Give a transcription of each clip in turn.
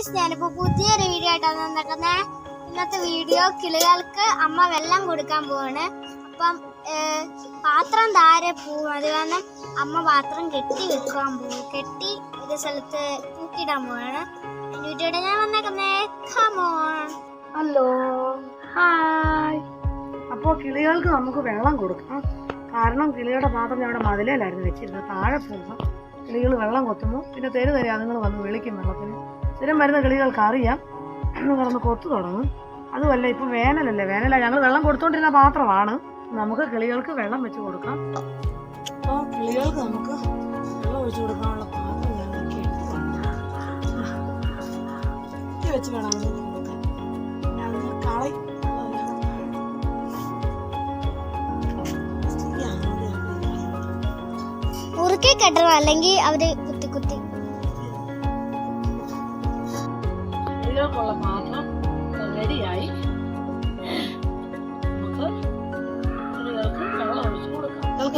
Guys, ഞാനിപ്പോ പുതിയൊരു video ആയിട്ടാണ് വന്നേക്കുന്നത്. ഇന്നത്തെ വീഡിയോ കിളികൾക്ക് അമ്മ വെള്ളം കൊടുക്കാൻ പോവാണ്. അപ്പം പാത്രം താരെ പോവും. അത് കാരണം അമ്മ പാത്രം കെട്ടി വെക്കാൻ പോകും. കെട്ടി ഒരു സ്ഥലത്ത് തൂക്കിയിടാൻ പോവാണ്. വീഡിയോയുടെ ഞാൻ വന്നേക്കുന്നേ. Hello, hi. അപ്പോൾ കിളികൾക്ക് നമുക്ക് വെള്ളം കൊടുക്കാം. കാരണം കിളിയുടെ പാത്രം ഞാൻ അവിടെ മതിലേലായിരുന്നു വെച്ചിരുന്നത്. താഴെ പോകുമ്പോൾ കിളികൾ വെള്ളം കൊത്തുമ്പോൾ പിന്നെ തരുതരെ അതുങ്ങൾ വന്ന് വിളിക്കും വെള്ളത്തിന്. സ്ഥിരം വരുന്ന കിളികൾക്ക് അറിയാം, കിടന്ന് കൊത്തു തുടങ്ങും. അതുമല്ല ഇപ്പം വേനലല്ലേ, ഞങ്ങൾ വെള്ളം കൊടുത്തുകൊണ്ടിരുന്ന പാത്രമാണ്. നമുക്ക് കിളികൾക്ക് വെള്ളം വെച്ച് കൊടുക്കാം. അപ്പോൾ കിളികൾക്ക് നമുക്ക് വെള്ളം ഒഴിച്ചു കൊടുക്കാനുള്ള പാത്രം ഞാൻ കെട്ടി വെച്ച് വേണം കൊടുക്കാൻ. കളി മുറുക്കി കെട്ടണം, അല്ലെങ്കിൽ അവര് കുത്തി കുത്തി. കിളികൾക്കുള്ള പാത്രം റെഡിയായി.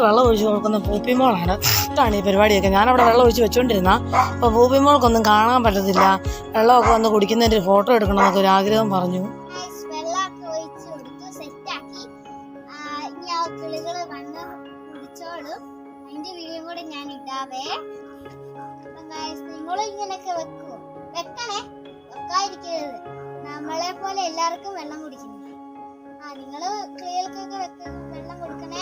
വെള്ളം ഒഴിച്ചു കൊടുക്കുന്ന പൂപ്പിമോളാണ്. ഇഷ്ടമാണ് ഈ പരിപാടിയൊക്കെ. ഞാനവിടെ വെള്ളം ഒഴിച്ച് വെച്ചോണ്ടിരുന്ന അപ്പോൾ പൂപ്പിമോൾക്കൊന്നും കാണാൻ പറ്റത്തില്ല. വെള്ളമൊക്കെ വന്ന് കുടിക്കുന്നതിൻ്റെ ഒരു ഫോട്ടോ എടുക്കണമെന്നൊക്കെ ഒരു ആഗ്രഹം പറഞ്ഞു. വെള്ളമൊക്കെ ഒഴിച്ച് കൊടുത്തു, സെറ്റാക്കി. ഇനി ആ കിളികള് വന്ന് കുടിച്ചോളും. അതിന്റെ വീഡിയോ കൂടെ ഞാൻ ഇടാവേ. നിങ്ങളും ഇങ്ങനെയൊക്കെ വെക്കുവോ? വെക്കണേ, വെക്കാതിരിക്കരുത്. നമ്മളെ പോലെ എല്ലാവർക്കും വെള്ളം കുടിക്കണം. നിങ്ങള് കിളികൾക്കൊക്കെ വെള്ളം കൊടുക്കണേ.